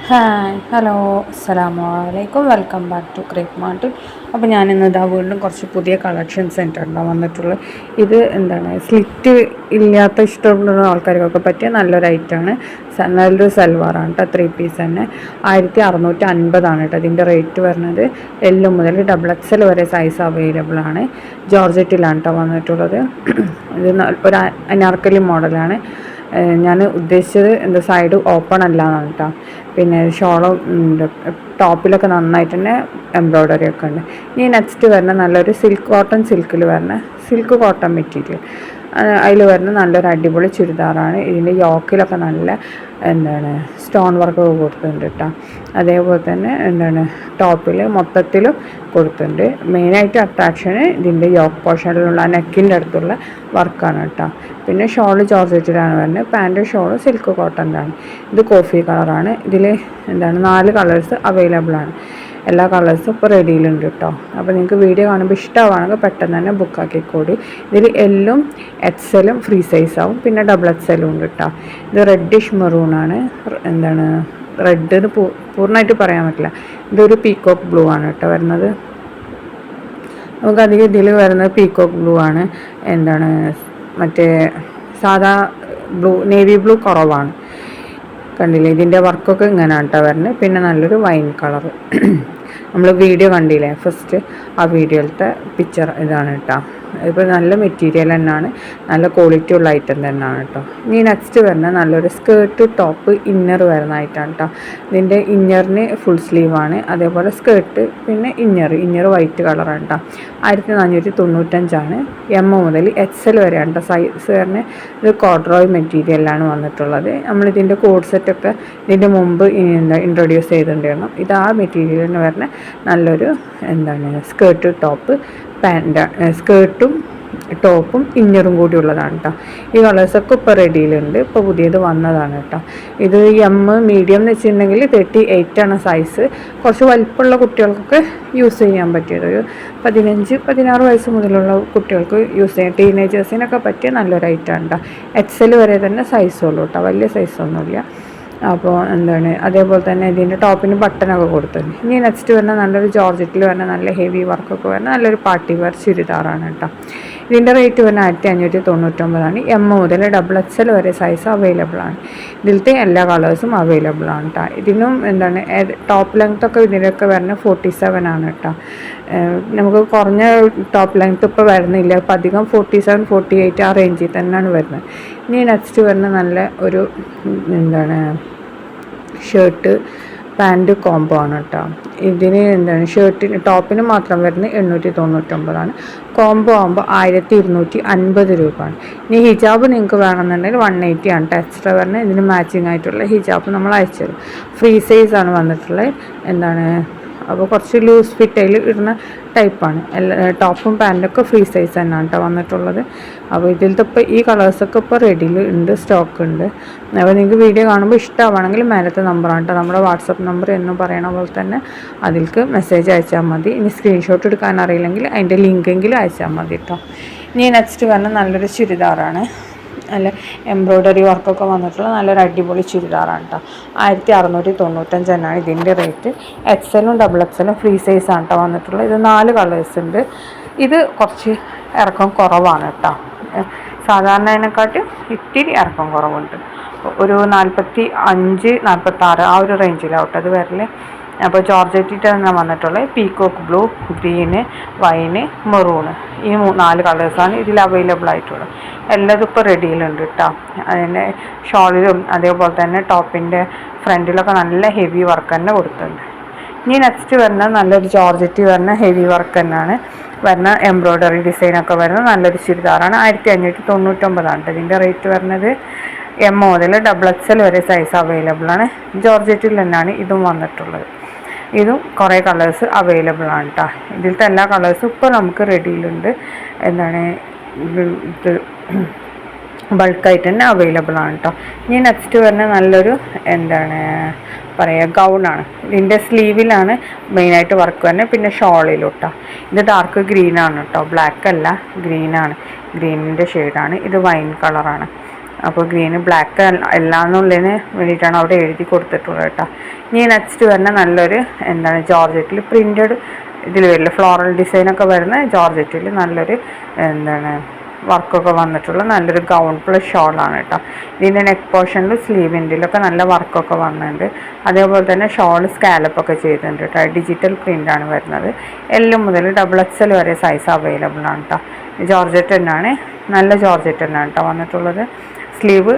Hi hello അസ്സലാമു അലൈക്കും welcome back to Crepe Mart. അപ്പോൾ ഞാനിന്ന് ഇതാ വീണ്ടും കുറച്ച് പുതിയ കളക്ഷൻസ് ആയിട്ടാണ് വന്നിട്ടുള്ളത്. ഇത് എന്താണ് സ്ലിറ്റ് ഇല്ലാത്ത ഇഷ്ടമുള്ള ആൾക്കാർക്കൊക്കെ പറ്റിയ നല്ലൊരു ഐറ്റമാണ്. നല്ലൊരു സൽവാറാണ് കേട്ടോ. 3 പീസ് തന്നെ 1650 കേട്ടോ ഇതിൻ്റെ റേറ്റ് വരുന്നത്. എല്ല് മുതൽ XXL വരെ സൈസ് അവൈലബിൾ ആണ്. ജോർജറ്റിലാണ് കേട്ടോ വന്നിട്ടുള്ളത്. ഇത് ഒരു അനാർക്കലി മോഡലാണ്. ഞാൻ ഉദ്ദേശിച്ചത് എന്താ സൈഡ് ഓപ്പൺ അല്ലാന്നാണ് കേട്ടോ. പിന്നെ ഷോളും ടോപ്പിലൊക്കെ നന്നായിട്ട് തന്നെ എംബ്രോയ്ഡറി ഒക്കെ ഉണ്ട്. ഇനി നെക്സ്റ്റ് വരുന്ന നല്ലൊരു സിൽക്ക് കോട്ടൺ മെറ്റീരിയൽ അതിൽ വരുന്ന നല്ലൊരു അടിപൊളി ചുരിദാറാണ്. ഇതിൻ്റെ യോക്കിലൊക്കെ നല്ല എന്താണ് സ്റ്റോൺ വർക്കൊക്കെ കൊടുത്തിട്ടുണ്ട് കേട്ടോ. അതേപോലെ തന്നെ എന്താണ് ടോപ്പിൽ മൊത്തത്തിലും കൊടുത്തിട്ടുണ്ട്. മെയിനായിട്ട് അട്രാക്ഷന് ഇതിൻ്റെ യോക്ക് പോർഷനിലുള്ള നെക്കിൻ്റെ അടുത്തുള്ള വർക്കാണ് കേട്ടോ. പിന്നെ ഷോള് ജോർജറ്റിലാണ് വരുന്നത്. പാൻറ് ഷോള് സിൽക്ക് കോട്ടൻ്റാണ്. ഇത് കോഫി കളറാണ്. ഇതിൽ എന്താണ് 4 കളേഴ്സ് അവൈലബിൾ ആണ്. എല്ലാ കളേഴ്സും ഇപ്പോൾ റെഡിയിലുണ്ട് കേട്ടോ. അപ്പോൾ നിങ്ങൾക്ക് വീഡിയോ കാണുമ്പോൾ ഇഷ്ടമാണെങ്കിൽ പെട്ടെന്ന് തന്നെ ബുക്കാക്കിക്കോടി. ഇതിൽ എല്ലും XLും ഫ്രീ സൈസ് ആവും. പിന്നെ XXL ഉണ്ട് കേട്ടോ. ഇത് റെഡിഷ് മെറൂണാണ്. എന്താണ് റെഡ് പൂർണ്ണമായിട്ട് പറയാൻ പറ്റില്ല. ഇതൊരു പീക്കോക്ക് ബ്ലൂ ആണ് കേട്ടോ വരുന്നത്. നമുക്ക് അധികം ഇതിൽ വരുന്നത് പീക്കോക്ക് ബ്ലൂ ആണ്. എന്താണ് മറ്റേ സാധാ നേവി ബ്ലൂ കുറവാണ്. കണ്ടില്ലേ ഇതിൻ്റെ വർക്കൊക്കെ ഇങ്ങനെയാണ് കേട്ടോ വരുന്നത്. പിന്നെ നല്ലൊരു വൈൻ കളർ നമ്മൾ വീഡിയോ കണ്ടില്ലേ ഫസ്റ്റ്, ആ വീഡിയോയിലത്തെ പിക്ചർ ഇതാണ് കേട്ടോ. ഇപ്പോൾ നല്ല മെറ്റീരിയൽ തന്നെയാണ്, നല്ല ക്വാളിറ്റി ഉള്ള ഐറ്റം തന്നെയാണ് കേട്ടോ. ഇനി നെക്സ്റ്റ് വരുന്ന നല്ലൊരു സ്കേർട്ട് ടോപ്പ് ഇന്നർ വരുന്നതായിട്ടാണ് കേട്ടോ. ഇതിൻ്റെ ഇന്നറിന് ഫുൾ സ്ലീവാണ്. അതേപോലെ സ്കേർട്ട് പിന്നെ ഇന്നർ വൈറ്റ് കളറാണ് കേട്ടോ. 1495 M മുതൽ XL വരെയാണ് കേട്ടോ സൈസ് വരുന്നത്. ഇത് കോഡ്രോയ് മെറ്റീരിയലാണ് വന്നിട്ടുള്ളത്. നമ്മളിതിൻ്റെ കോഡ് സെറ്റൊക്കെ ഇതിൻ്റെ മുമ്പ് ഇൻട്രൊഡ്യൂസ് ചെയ്തിട്ടുണ്ടായിരുന്നു. ഇത് ആ മെറ്റീരിയലിന് വരുന്ന നല്ലൊരു സ്കേർട്ട് ടോപ്പ് സ്കേർട്ടും ടോപ്പും ഇന്നറും കൂടി ഉള്ളതാണ് കേട്ടോ. ഈ കളേഴ്സൊക്കെ ഇപ്പോൾ റെഡിയിലുണ്ട്. ഇപ്പോൾ പുതിയത് വന്നതാണ് കേട്ടോ. ഇത് M മീഡിയം എന്ന് വെച്ചിട്ടുണ്ടെങ്കിൽ 38 സൈസ്. കുറച്ച് വലിപ്പമുള്ള കുട്ടികൾക്കൊക്കെ യൂസ് ചെയ്യാൻ പറ്റിയത്. ഒരു 15-16 വയസ്സ് മുതലുള്ള കുട്ടികൾക്ക് യൂസ് ചെയ്യാം. ടീനേജേഴ്സിനൊക്കെ പറ്റിയ നല്ലൊരു ഐറ്റമാണ് കേട്ടോ. XL വരെ തന്നെ സൈസുള്ളൂ കേട്ടോ, വലിയ സൈസൊന്നുമില്ല. അപ്പോൾ അതേപോലെ തന്നെ ഇതിൻ്റെ ടോപ്പിന് ബട്ടനൊക്കെ കൊടുത്തിട്ടുണ്ട്. ഇനി നെക്സ്റ്റ് വരുന്ന നല്ലൊരു ജോർജറ്റിൽ വരുന്ന നല്ല ഹെവി വർക്കൊക്കെ വരുന്ന നല്ലൊരു പാർട്ടി വെയർ ചുരിദാറാണ് കേട്ടോ. ഇതിൻ്റെ റേറ്റ് വരുന്ന 1599 M മുതൽ XXL വരെ സൈസ് അവൈലബിൾ ആണ്. ഇതിലത്തെ എല്ലാ കളേഴ്സും അവൈലബിൾ ആണ് കേട്ടോ. ഇതിനും ടോപ്പ് ലെങ്ത് ഒക്കെ ഇതിലൊക്കെ വരുന്ന 47 ആണ് കേട്ടോ. നമുക്ക് കുറഞ്ഞ ടോപ്പ് ലെങ്ത് ഇപ്പോൾ വരുന്നില്ല. ഇപ്പോൾ അധികം 47-48 ആ റേഞ്ചിൽ തന്നെയാണ് വരുന്നത്. ഇനി നെക്സ്റ്റ് വരുന്ന നല്ല ഒരു ഷർട്ട് പാൻറ് കോംബോ ആണ് കേട്ടോ. ഇതിന് ഷർട്ടിന് ടോപ്പിന് മാത്രം വരുന്നത് 899 കോംബോ ആകുമ്പോൾ 1250 രൂപയാണ്. ഇനി ഹിജാബ് നിങ്ങൾക്ക് വേണമെന്നുണ്ടെങ്കിൽ 180 ആണ് കേട്ടോ എക്സ്ട്രാ വരുന്നത്. ഇതിന് മാച്ചിങ് ആയിട്ടുള്ള ഹിജാബ് നമ്മൾ അയച്ചു തരും. ഫ്രീ സൈസാണ് വന്നിട്ടുള്ളത്. അപ്പോൾ കുറച്ച് ലൂസ് ഫിറ്റയിൽ ഇടുന്ന ടൈപ്പാണ്. ടോപ്പും പാൻറ്റൊക്കെ ഫ്രീ സൈസ് തന്നെയാണ് കേട്ടോ വന്നിട്ടുള്ളത്. അപ്പോൾ ഇതിലത്തെ ഇപ്പോൾ ഈ കളേഴ്സൊക്കെ ഇപ്പോൾ റെഡിയിൽ ഉണ്ട്, സ്റ്റോക്ക് ഉണ്ട്. അപ്പോൾ നിങ്ങൾക്ക് വീഡിയോ കാണുമ്പോൾ ഇഷ്ടമാണെങ്കിൽ മേലത്തെ നമ്പറാണ് കേട്ടോ. നമ്മുടെ വാട്സപ്പ് നമ്പർ എന്നും പറയണ പോലെ തന്നെ അതിലേക്ക് മെസ്സേജ് അയച്ചാൽ മതി. ഇനി സ്ക്രീൻഷോട്ട് എടുക്കാൻ അറിയില്ലെങ്കിൽ അതിൻ്റെ ലിങ്കെങ്കിലും അയച്ചാൽ മതി കേട്ടോ. ഇനി നെക്സ്റ്റ് പറഞ്ഞാൽ നല്ലൊരു ചുരിദാറാണ്. നല്ല എംബ്രോയ്ഡറി വർക്കൊക്കെ വന്നിട്ടുള്ള നല്ലൊരു അടിപൊളി ചുരിദാറാണ് കേട്ടോ. 1695 ഇതിൻ്റെ റേറ്റ്. XLും XXLും ഫ്രീ സൈസാണ് കേട്ടോ വന്നിട്ടുള്ളത്. ഇത് 4 കളേഴ്സ് ഉണ്ട്. ഇത് കുറച്ച് ഇറക്കം കുറവാണ് കേട്ടോ. സാധാരണ അതിനെക്കാട്ടും ഇത്തിരി ഇറക്കം കുറവുണ്ട്. ഒരു 45-46 ആ ഒരു റേഞ്ചിലാവട്ടെ അത് വരല്. അപ്പോൾ ജോർജറ്റിട്ട് തന്നെ വന്നിട്ടുള്ളത് peacock blue, green, wine, maroon ഈ 4 കളേഴ്സാണ് ഇതിൽ അവൈലബിൾ ആയിട്ടുള്ളത്. എല്ലാതും ഇപ്പോൾ റെഡിയിലുണ്ട് കേട്ടോ. അതിൻ്റെ ഷോളിലും അതേപോലെ തന്നെ ടോപ്പിൻ്റെ ഫ്രണ്ടിലൊക്കെ നല്ല ഹെവി വർക്ക് തന്നെ കൊടുത്തിട്ടുണ്ട്. ഇനി നെക്സ്റ്റ് വരുന്നത് നല്ലൊരു ജോർജറ്റ് വരുന്ന ഹെവി വർക്ക് തന്നെയാണ് വരുന്ന എംബ്രോയ്ഡറി ഡിസൈനൊക്കെ വരുന്ന നല്ലൊരു ചുരിദാറാണ്. 1599 ഇതിൻ്റെ റേറ്റ് വരുന്നത്. M മുതൽ XXL വരെ സൈസ് അവൈലബിൾ ആണ്. ജോർജറ്റിൽ തന്നെയാണ് ഇതും വന്നിട്ടുള്ളത്. ഇതും കുറേ കളേഴ്സ് അവൈലബിൾ ആണ് കേട്ടോ. ഇതിലത്തെ എല്ലാ കളേഴ്സും ഇപ്പോൾ നമുക്ക് റെഡിയിലുണ്ട്. ഇത് ബൾക്കായിട്ട് തന്നെ അവൈലബിൾ ആണ് കേട്ടോ. ഇനി നെക്സ്റ്റ് വരുന്ന നല്ലൊരു ഗൗണാണ്. ഇതിൻ്റെ സ്ലീവിലാണ് മെയിനായിട്ട് വർക്ക് വരുന്നത്. പിന്നെ ഷോളിലോട്ടോ. ഇത് ഡാർക്ക് ഗ്രീനാണ് കേട്ടോ, ബ്ലാക്ക് അല്ല, ഗ്രീനാണ്. ഗ്രീനിൻ്റെ ഷെയ്ഡാണ്. ഇത് വൈൻ കളറാണ്. അപ്പോൾ ഗ്രീന് ബ്ലാക്ക് എല്ലാന്നുള്ളതിന് വേണ്ടിയിട്ടാണ് അവിടെ എഴുതി കൊടുത്തിട്ടുള്ളത് കേട്ടോ. ഇനി നെക്സ്റ്റ് വരുന്ന നല്ലൊരു എന്താണ് ജോർജറ്റിൽ പ്രിൻറ്റഡ് ഇതിൽ വരില്ല, ഫ്ലോറൽ ഡിസൈനൊക്കെ വരുന്ന ജോർജറ്റിൽ നല്ലൊരു എന്താണ് വർക്കൊക്കെ വന്നിട്ടുള്ള നല്ലൊരു ഗൗൺ പ്ലസ് ഷോളാണ് കേട്ടോ. ഇതിൻ്റെ നെക്ക് പോർഷനിൽ സ്ലീവിൻ്റെയിലൊക്കെ നല്ല വർക്കൊക്കെ വന്നിട്ടുണ്ട്. അതേപോലെ തന്നെ ഷോൾ സ്കാലപ്പൊക്കെ ചെയ്തിട്ടുണ്ട് കേട്ടോ. ഡിജിറ്റൽ പ്രിൻ്റാണ് വരുന്നത്. L മുതൽ XXL വരെ സൈസ് അവൈലബിൾ ആണ് കേട്ടോ. ജോർജറ്റ് തന്നെയാണ്, നല്ല ജോർജറ്റ് തന്നെയാണ് കേട്ടോ വന്നിട്ടുള്ളത്. സ്ലീവ്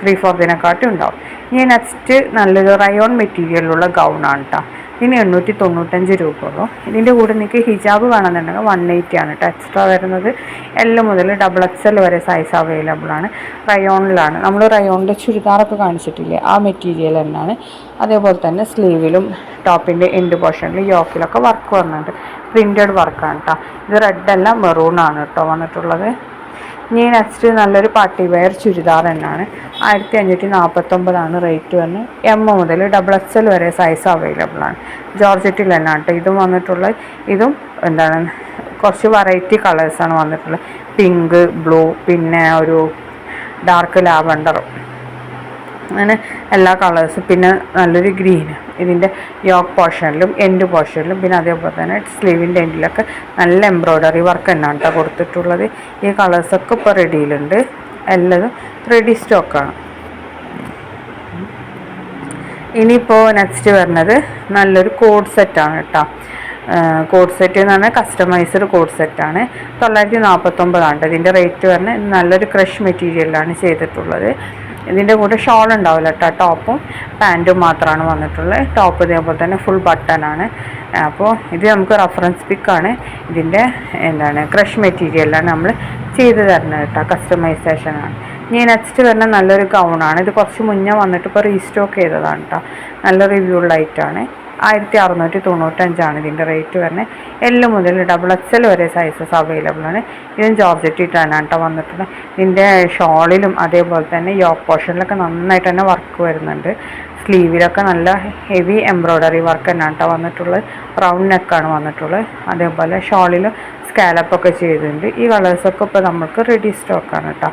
3/4 ഉണ്ടാവും. ഇനി നെക്സ്റ്റ് നല്ലൊരു റയോൺ മെറ്റീരിയലുള്ള ഗൗണാണ് കേട്ടോ. ഇതിന് 895 രൂപയുള്ളൂ. ഇതിൻ്റെ കൂടെ നിങ്ങൾക്ക് ഹിജാബ് വേണമെന്നുണ്ടെങ്കിൽ 180 ആണ് കേട്ടോ എക്സ്ട്രാ വരുന്നത്. L മുതൽ XXL വരെ സൈസ് അവൈലബിൾ ആണ്. റയോണിലാണ്, നമ്മൾ റയോണിൻ്റെ ചുരിദാറൊക്കെ കാണിച്ചിട്ടില്ലേ, ആ മെറ്റീരിയൽ തന്നെയാണ്. അതേപോലെ തന്നെ സ്ലീവിലും ടോപ്പിൻ്റെ എൻഡ് പോർഷനിലും യോക്കിലൊക്കെ വർക്ക് വന്നിട്ടുണ്ട്. പ്രിൻറ്റഡ് വർക്കാണ് കേട്ടോ. ഇത് റെഡ് അല്ല മെറൂണാണ് കേട്ടോ വന്നിട്ടുള്ളത്. ഇനി നെക്സ്റ്റ് നല്ലൊരു പാർട്ടി വെയർ ചുരിദാർ തന്നെയാണ്. 1549 റേറ്റ് വരുന്നത്. M മുതൽ XXL വരെ സൈസ് അവൈലബിൾ ആണ്. ജോർജറ്റിൽ തന്നെയാണ് കേട്ടോ ഇതും വന്നിട്ടുള്ളത്. ഇതും എന്താണ് കുറച്ച് വെറൈറ്റി കളേഴ്സാണ് വന്നിട്ടുള്ളത്. പിങ്ക്, ബ്ലൂ, പിന്നെ ഒരു ഡാർക്ക് ലാവണ്ടറും, അങ്ങനെ എല്ലാ കളേഴ്സും, പിന്നെ നല്ലൊരു ഗ്രീന് ഇതിൻ്റെ യോക്ക് പോർഷനിലും എൻഡ് പോർഷനിലും, പിന്നെ അതേപോലെ തന്നെ സ്ലീവിൻ്റെ എൻഡിലൊക്കെ നല്ല എംബ്രോയ്ഡറി വർക്ക് തന്നെയാണ് കേട്ടോ കൊടുത്തിട്ടുള്ളത്. ഈ കളേഴ്സൊക്കെ ഇപ്പോൾ റെഡിയിലുണ്ട്, എല്ലാതും റെഡി സ്റ്റോക്കാണ്. ഇനിയിപ്പോൾ നെക്സ്റ്റ് വരുന്നത് നല്ലൊരു കോഡ് സെറ്റാണ് കേട്ടോ. കോഡ് സെറ്റ് എന്ന് പറഞ്ഞാൽ കസ്റ്റമൈസ്ഡ് കോഡ് സെറ്റാണ്. 949 ഇതിൻ്റെ റേറ്റ് വരുന്നത്. നല്ലൊരു ക്രഷ് മെറ്റീരിയലാണ് ചെയ്തിട്ടുള്ളത്. ഇതിൻ്റെ കൂടെ ഷോൾ ഉണ്ടാവില്ല കേട്ടോ, ടോപ്പും പാൻറ്റും മാത്രമാണ് വന്നിട്ടുള്ളത്. ടോപ്പ് ഇതേപോലെ തന്നെ ഫുൾ ബട്ടനാണ്. അപ്പോൾ ഇത് നമുക്ക് റെഫറൻസ് പിക്കാണ്. ഇതിൻ്റെ എന്താണ് ക്രഷ് മെറ്റീരിയലാണ് നമ്മൾ ചെയ്ത് തരുന്നത് കേട്ടോ, കസ്റ്റമൈസേഷനാണ്. ഇനി നെക്സ്റ്റ് വരുന്ന നല്ലൊരു ഗൗണാണ്. ഇത് കുറച്ച് മുന്നേ വന്നിട്ട് ഇപ്പോൾ റീസ്റ്റോക്ക് ചെയ്തതാണ് കേട്ടോ. നല്ല റിവ്യൂ ലൈറ്റാണ്. 1695 ഇതിൻ്റെ റേറ്റ് വരുന്നത്. L മുതൽ XXL വരെ സൈസസ് അവൈലബിൾ ആണ്. ഇതിന് ജോർജറ്റിട്ടാണ് കേട്ടോ വന്നിട്ടുള്ളത്. ഇതിൻ്റെ ഷോളിലും അതേപോലെ തന്നെ യോക്ക് പോർഷനിലൊക്കെ നന്നായിട്ട് തന്നെ വർക്ക് വരുന്നുണ്ട്. സ്ലീവിലൊക്കെ നല്ല ഹെവി എംബ്രോയ്ഡറി വർക്ക് തന്നെയാണ് കേട്ടോ വന്നിട്ടുള്ളത്. റൗണ്ട് നെക്കാണ് വന്നിട്ടുള്ളത്. അതേപോലെ ഷോളിൽ സ്കാലപ്പൊക്കെ ചെയ്തിട്ടുണ്ട്. ഈ കളേഴ്സൊക്കെ ഇപ്പോൾ നമുക്ക് റെഡി സ്റ്റോക്കാണ് കേട്ടോ.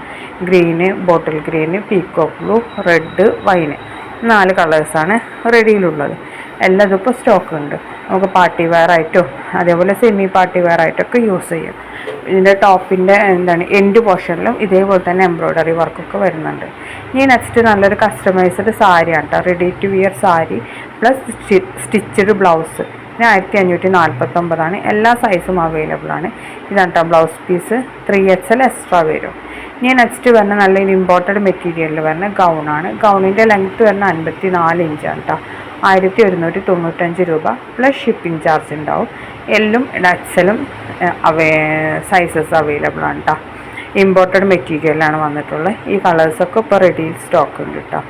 ഗ്രീന്, ബോട്ടിൽ green, peacock blue, red, wine, 4 കളേഴ്സാണ് റെഡിയിലുള്ളത്. എല്ലാതും ഇപ്പോൾ സ്റ്റോക്ക് ഉണ്ട്. നമുക്ക് പാർട്ടി വെയർ ആയിട്ടും അതേപോലെ സെമി പാർട്ടി വെയർ ആയിട്ടൊക്കെ യൂസ് ചെയ്യും. ഇതിൻ്റെ ടോപ്പിൻ്റെ എന്താണ് എൻഡ് പോർഷനിലും ഇതേപോലെ തന്നെ എംബ്രോയ്ഡറി വർക്കൊക്കെ വരുന്നുണ്ട്. ഇനി നെക്സ്റ്റ് നല്ലൊരു കസ്റ്റമൈസ്ഡ് സാരിയാണ് കേട്ടോ. Ready to wear sari plus stitched blouse. ഇതിന് 1549 എല്ലാ സൈസും അവൈലബിൾ ആണ്. ഇതാണ് കേട്ടോ ബ്ലൗസ് പീസ്. 3XL എക്സ്ട്രാ വരും. ഇനി നെക്സ്റ്റ് വരുന്ന നല്ലൊരു ഇമ്പോർട്ടഡ് മെറ്റീരിയലിൽ വരുന്ന ഗൗണാണ്. ഗൗണിൻ്റെ ലെങ്ത്ത് വരുന്ന 54 ഇഞ്ചാണ് കേട്ടോ. 1195 രൂപ പ്ലസ് ഷിപ്പിംഗ് ചാർജ് ഉണ്ടാവും. L XL സൈസസ് അവൈലബിൾ ആണ് കേട്ടോ. ഇമ്പോർട്ടഡ് മെറ്റീരിയലാണ് വന്നിട്ടുള്ളത്. ഈ കളേഴ്സൊക്കെ ഇപ്പോൾ റെഡി സ്റ്റോക്ക് ഉണ്ട് കേട്ടോ.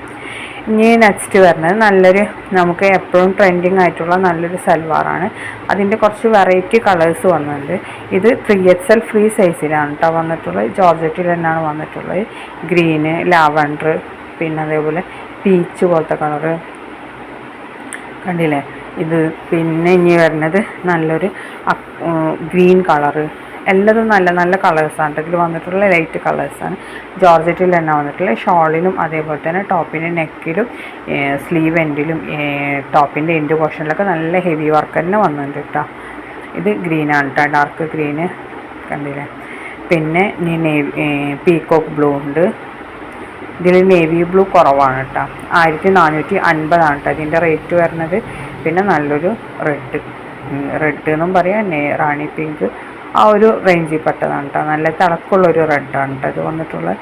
ഇനി നെക്സ്റ്റ് വരുന്നത് നല്ലൊരു നമുക്ക് എപ്പോഴും ട്രെൻഡിങ് ആയിട്ടുള്ള നല്ലൊരു സൽവാറാണ്. അതിൻ്റെ കുറച്ച് വെറൈറ്റി കളേഴ്സ് വന്നിട്ടുണ്ട്. ഇത് 3XL ഫ്രീ സൈസിലാണ് കേട്ടോ വന്നിട്ടുള്ളത്. ജോർജറ്റിൽ തന്നെയാണ് വന്നിട്ടുള്ളത്. ഗ്രീന്, ലാവണ്ടർ, പിന്നെ അതേപോലെ പീച്ച് പോലത്തെ കളറ് കണ്ടില്ലേ ഇത്. പിന്നെ ഇനി വരുന്നത് നല്ലൊരു ഗ്രീൻ കളറ്. എല്ലാതും നല്ല നല്ല കളേഴ്സാണ് ഇതിൽ വന്നിട്ടുള്ള ലൈറ്റ് കളേഴ്സാണ്. ജോർജറ്റിൽ തന്നെ വന്നിട്ടുള്ള ഷോളിലും അതേപോലെ തന്നെ ടോപ്പിൻ്റെ നെക്കിലും സ്ലീവ് എൻഡിലും ടോപ്പിൻ്റെ എൻഡ് പോർഷനിലൊക്കെ നല്ല ഹെവി വർക്ക് തന്നെ വന്നിട്ടുണ്ട് കേട്ടോ. ഇത് ഗ്രീനാണ് കേട്ടോ, ഡാർക്ക് ഗ്രീന് കണ്ടില്ലേ. പിന്നെ പീക്കോക്ക് ബ്ലൂ ഉണ്ട്. ഇതിൽ നേവി ബ്ലൂ കുറവാണ് കേട്ടോ. 1450 കേട്ടോ ഇതിൻ്റെ റേറ്റ് വരുന്നത്. പിന്നെ നല്ലൊരു റെഡ് എന്നും പറയാം, റാണി പിങ്ക്, ആ ഒരു റേഞ്ചിൽ പെട്ടതാണ് കേട്ടോ. നല്ല തിളക്കമുള്ളൊരു റെഡാണ് കേട്ടോ ഇത് വന്നിട്ടുള്ളത്.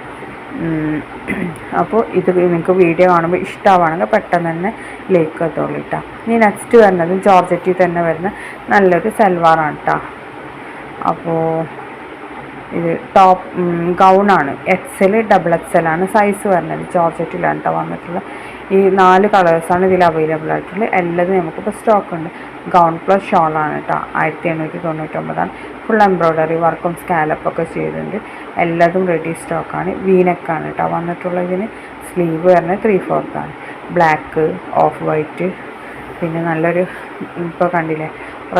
അപ്പോൾ ഇത് നിങ്ങൾക്ക് വീഡിയോ കാണുമ്പോൾ ഇഷ്ടമാണെങ്കിൽ പെട്ടെന്ന് തന്നെ ലൈക്ക് എത്തുള്ളൂ കേട്ടോ. ഇനി നെക്സ്റ്റ് വരുന്നത് ജോർജറ്റിൽ തന്നെ വരുന്ന നല്ലൊരു സൽവാറാണ് കേട്ടോ. അപ്പോൾ ഇത് ടോപ്പ് ഗൗണാണ്. XL XXL ആണ് സൈസ് വരുന്നത്. ജോർജറ്റിലാണ് കേട്ടോ വന്നിട്ടുള്ളത്. ഈ 4 കളേഴ്സാണ് ഇതിൽ അവൈലബിൾ ആയിട്ടുള്ളത്. എല്ലാതും നമുക്കിപ്പോൾ സ്റ്റോക്ക് ഉണ്ട്. ഗൗൺ പ്ലസ് ഷോളാണ് കേട്ടോ. 1899 ഫുൾ എംബ്രോയ്ഡറി വർക്കും സ്കാലപ്പൊക്കെ ചെയ്തിട്ടുണ്ട്. എല്ലാതും റെഡി സ്റ്റോക്കാണ്. വീനെക്കാണ് കേട്ടോ വന്നിട്ടുള്ളത്. ഇതിന് സ്ലീവ് വരുന്നത് 3/4 ബ്ലാക്ക്, ഓഫ് വൈറ്റ്, പിന്നെ നല്ലൊരു ഇപ്പോൾ കണ്ടില്ലേ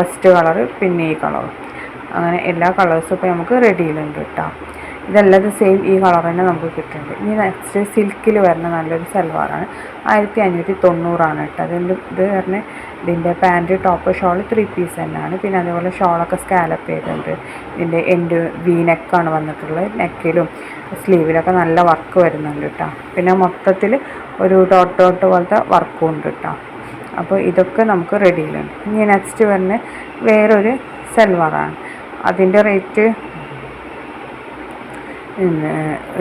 റസ്റ്റ് കളറ്, പിന്നെ ഈ കളറും, അങ്ങനെ എല്ലാ കളേഴ്സും ഇപ്പോൾ നമുക്ക് റെഡിയിലുണ്ട് കേട്ടോ. ഇതെല്ലാം സെയിം ഈ കളർ തന്നെ നമുക്ക് കിട്ടുന്നുണ്ട്. ഇനി നെക്സ്റ്റ് സിൽക്കിൽ വരുന്ന നല്ലൊരു സൽവാറാണ്. 1590 കേട്ടോ. ഇത് പറഞ്ഞ ഇതിൻ്റെ പാൻറ്റ് ടോപ്പ് ഷോൾ 3 പീസ് തന്നെയാണ്. പിന്നെ അതേപോലെ ഷോളൊക്കെ സ്കാലപ്പ് ചെയ്തിട്ടുണ്ട്. ഇതിൻ്റെ എൻഡ് നെക്കാണ് വന്നിട്ടുള്ളത്. നെക്കിലും സ്ലീവിലൊക്കെ നല്ല വർക്ക് വരുന്നുണ്ട് കേട്ടോ. പിന്നെ മൊത്തത്തിൽ ഒരു ഡോട്ട് പോലത്തെ വർക്കും ഉണ്ട് കേട്ടോ. അപ്പോൾ ഇതൊക്കെ നമുക്ക് റെഡിയിലുണ്ട്. ഇനി നെക്സ്റ്റ് വരുന്ന വേറൊരു സൽവാറാണ്. അതിൻ്റെ റേറ്റ്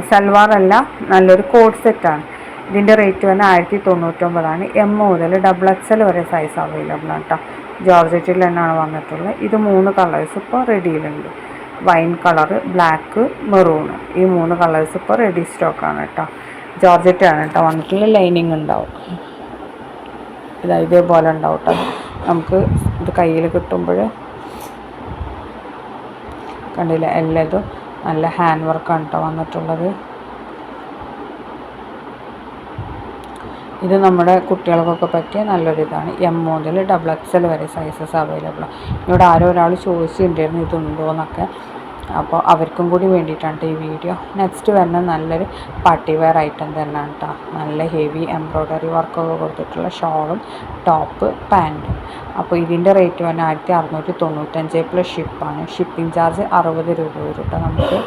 സൽവാറല്ല, നല്ലൊരു കോഡ് സെറ്റാണ്. ഇതിൻ്റെ റേറ്റ് വന്ന് 1099. എം മുതൽ XXL വരെ സൈസ് അവൈലബിൾ ആണ് കേട്ടോ. ജോർജറ്റിൽ തന്നെയാണ് വന്നിട്ടുള്ളത്. ഇത് 3 കളേഴ്സ് ഇപ്പോൾ റെഡിയിലുണ്ട്. വൈൻ കളറ്, ബ്ലാക്ക്, മെറൂൺ, ഈ 3 കളേഴ്സ് ഇപ്പോൾ റെഡി സ്റ്റോക്കാണ് കേട്ടോ. ജോർജറ്റാണ് കേട്ടോ വന്നിട്ടുള്ള. ലൈനിങ് ഉണ്ടാവും, ഇതേപോലെ ഉണ്ടാവും കേട്ടോ. നമുക്ക് ഇത് കയ്യിൽ കിട്ടുമ്പോൾ കണ്ടില്ല, എല്ലാതും നല്ല ഹാൻഡ് വർക്കാണ് കേട്ടോ വന്നിട്ടുള്ളത്. ഇത് നമ്മുടെ കുട്ടികൾക്കൊക്കെ പറ്റിയ നല്ലൊരിതാണ്. എം മുതൽ XXL വരെ സൈസസ് അവൈലബിളാണ്. ഇവിടെ ആരോ ഒരാൾ ചോദിച്ചിട്ടുണ്ടായിരുന്നു ഇതുണ്ടോ എന്നൊക്കെ. അപ്പോൾ അവർക്കും കൂടി വേണ്ടിയിട്ടാണ് ഈ വീഡിയോ. നെക്സ്റ്റ് വരുന്ന നല്ലൊരു പാർട്ടി വെയർ ഐറ്റം തന്നെയാണ് കേട്ടോ. നല്ല ഹെവി എംബ്രോയ്ഡറി വർക്കൊക്കെ കൊടുത്തിട്ടുള്ള ഷോളും ടോപ്പ് പാൻറ്റും. അപ്പോൾ ഇതിൻ്റെ റേറ്റ് വന്ന് 1695 പ്ലസ് ഷിപ്പാണ്. ഷിപ്പിംഗ് ചാർജ് 60 രൂപ വരും കേട്ടോ നമുക്ക്.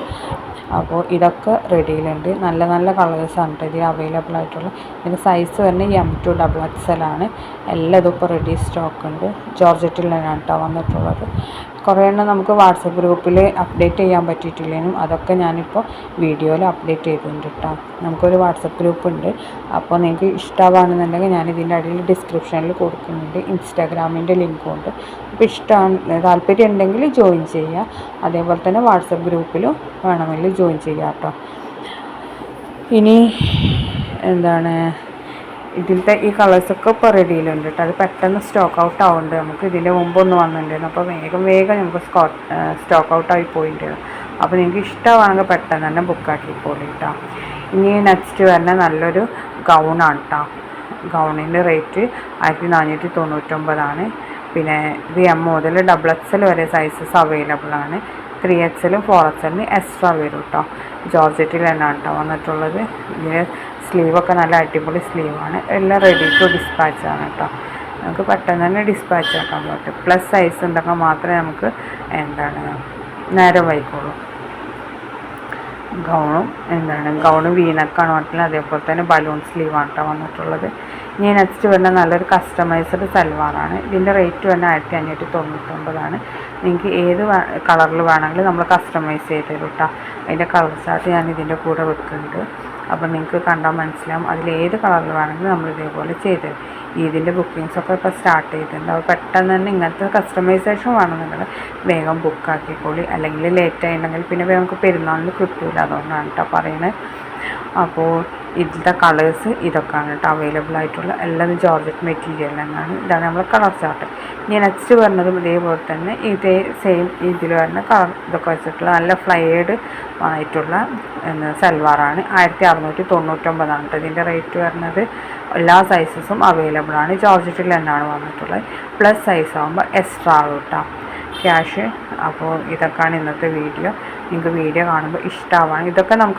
അപ്പോൾ ഇതൊക്കെ റെഡിയിലുണ്ട്. നല്ല നല്ല കളേഴ്സാണ് കേട്ടോ ഇതിൽ അവൈലബിൾ ആയിട്ടുള്ള. ഇതിൻ്റെ സൈസ് വരുന്നത് M to XXL ആണ്. എല്ലാം ഇപ്പോൾ റെഡി സ്റ്റോക്ക് ഉണ്ട്. ജോർജറ്റിൽ തന്നെയാണ് കേട്ടോ വന്നിട്ടുള്ളത്. കുറേ എണ്ണം നമുക്ക് വാട്സപ്പ് ഗ്രൂപ്പിൽ അപ്ഡേറ്റ് ചെയ്യാൻ പറ്റിയിട്ടില്ലെങ്കിലും അതൊക്കെ ഞാനിപ്പോൾ വീഡിയോയിൽ അപ്ഡേറ്റ് ചെയ്തിട്ടുണ്ട് കേട്ടോ. നമുക്കൊരു വാട്സപ്പ് ഗ്രൂപ്പ് ഉണ്ട്. അപ്പോൾ നിങ്ങൾക്ക് ഇഷ്ടമാണെന്നുണ്ടെങ്കിൽ ഞാനിതിൻ്റെ അടിയിൽ ഡിസ്ക്രിപ്ഷനിൽ കൊടുക്കുന്നുണ്ട്. ഇൻസ്റ്റാഗ്രാമിൻ്റെ ലിങ്കും ഉണ്ട്. അപ്പോൾ ഇഷ്ടമാണ്, താല്പര്യം ഉണ്ടെങ്കിൽ ജോയിൻ ചെയ്യുക. അതേപോലെ തന്നെ വാട്സപ്പ് ഗ്രൂപ്പിലും വേണമെങ്കിൽ ജോയിൻ ചെയ്യുക കേട്ടോ. ഇനി എന്താണ്, ഇതിലത്തെ ഈ കളേഴ്സൊക്കെ ഇപ്പോൾ റെഡിയിലുണ്ട് കേട്ടോ. അത് പെട്ടെന്ന് സ്റ്റോക്ക് ഔട്ട് ആവുന്നുണ്ട്. നമുക്ക് ഇതിൻ്റെ മുമ്പൊന്ന് വന്നിട്ടുണ്ടായിരുന്നു. അപ്പോൾ വേഗം നമുക്ക് സ്റ്റോക്ക് ഔട്ടായി പോയിട്ടുണ്ടായിരുന്നു. അപ്പോൾ നിങ്ങൾക്ക് ഇഷ്ടമാണെങ്കിൽ പെട്ടെന്ന് തന്നെ ബുക്കാക്കിക്കോളൂ കേട്ടോ. ഇനി നെക്സ്റ്റ് വരുന്ന നല്ലൊരു ഗൗണാണ് കേട്ടോ. ഗൗണിൻ്റെ റേറ്റ് 1499. പിന്നെ ഇത് M മുതൽ XXL വരെ സൈസസ് അവൈലബിൾ ആണ്. 3XL 4XL എക്സ്ട്രാ വരും കേട്ടോ. ജോർജറ്റിൽ തന്നെയാണ് കേട്ടോ വന്നിട്ടുള്ളത്. ഇതിന് സ്ലീവൊക്കെ നല്ല അടിപൊളി സ്ലീവാണ്. എല്ലാം റെഡി ടു ഡിസ്പാച്ച് ആണ് കേട്ടോ. നമുക്ക് പെട്ടെന്ന് തന്നെ ഡിസ്പാച്ച് ആക്കാൻ പറ്റും. പ്ലസ് സൈസ് ഉണ്ടെങ്കിൽ മാത്രമേ നമുക്ക് നേരം വൈകുള്ളൂ. ഗൗണ് വീനക്കാണ് വന്നിട്ടുള്ളത്. അതേപോലെ തന്നെ ബലൂൺ സ്ലീവാണ് കേട്ടോ വന്നിട്ടുള്ളത്. ഇനി നെക്സ്റ്റ് വരുന്ന നല്ലൊരു കസ്റ്റമൈസ്ഡ് സൽവാറാണ്. ഇതിൻ്റെ റേറ്റ് വരുന്നത് 1599. നിങ്ങൾക്ക് ഏത് കളറിൽ വേണമെങ്കിലും നമ്മൾ കസ്റ്റമൈസ് ചെയ്ത് തരും കേട്ടോ. അതിൻ്റെ കളർ ചാർട്ട് ഞാൻ ഇതിൻ്റെ കൂടെ വെക്കുന്നുണ്ട്. അപ്പോൾ നിങ്ങൾക്ക് കണ്ടാൽ മനസ്സിലാവും. അതിലേത് കളറിൽ വേണമെങ്കിലും നമ്മൾ ഇതേപോലെ ചെയ്ത് തരും. ഇതിൻ്റെ ബുക്കിങ്സൊക്കെ ഇപ്പോൾ സ്റ്റാർട്ട് ചെയ്തിട്ടുണ്ട്. അപ്പോൾ പെട്ടെന്ന് തന്നെ ഇങ്ങനത്തെ കസ്റ്റമൈസേഷൻ വേണമെന്നുണ്ടെങ്കിൽ വേഗം ബുക്കാക്കിക്കോളി. അല്ലെങ്കിൽ ലേറ്റ് ആയിട്ടുണ്ടെങ്കിൽ പിന്നെ നമുക്ക് പെരുന്നാളിന് കിട്ടില്ല. അതുകൊണ്ടാണ് കേട്ടോ പറയുന്നത്. അപ്പോൾ ഇതിൻ്റെ കളേഴ്സ് ഇതൊക്കെയാണ് കേട്ടോ അവൈലബിൾ ആയിട്ടുള്ള. എല്ലാം ജോർജറ്റ് മെറ്റീരിയൽ തന്നെയാണ്. ഇതാണ് നമ്മൾ കളർ ചാർട്ട്. ഇനി നെക്സ്റ്റ് വരുന്നതും ഇതേപോലെ തന്നെ ഇതേ സെയിം ഇതിൽ വരുന്ന കളർ ഇതൊക്കെ വെച്ചിട്ടുള്ള നല്ല ഫ്ലൈഡ് ആയിട്ടുള്ള സൽവാറാണ്. 1699 കേട്ടോ ഇതിൻ്റെ റേറ്റ് വരുന്നത്. എല്ലാ സൈസസും അവൈലബിൾ ആണ്. ജോർജറ്റിൽ തന്നെയാണ് വന്നിട്ടുള്ളത്. പ്ലസ് സൈസ് ആകുമ്പോൾ എക്സ്ട്രാ ആകും കേട്ടോ ക്യാഷ്. അപ്പോൾ ഇതൊക്കെയാണ് ഇന്നത്തെ വീഡിയോ. നിങ്ങൾക്ക് വീഡിയോ കാണുമ്പോൾ ഇഷ്ടമാവാണ്. ഇതൊക്കെ നമുക്ക്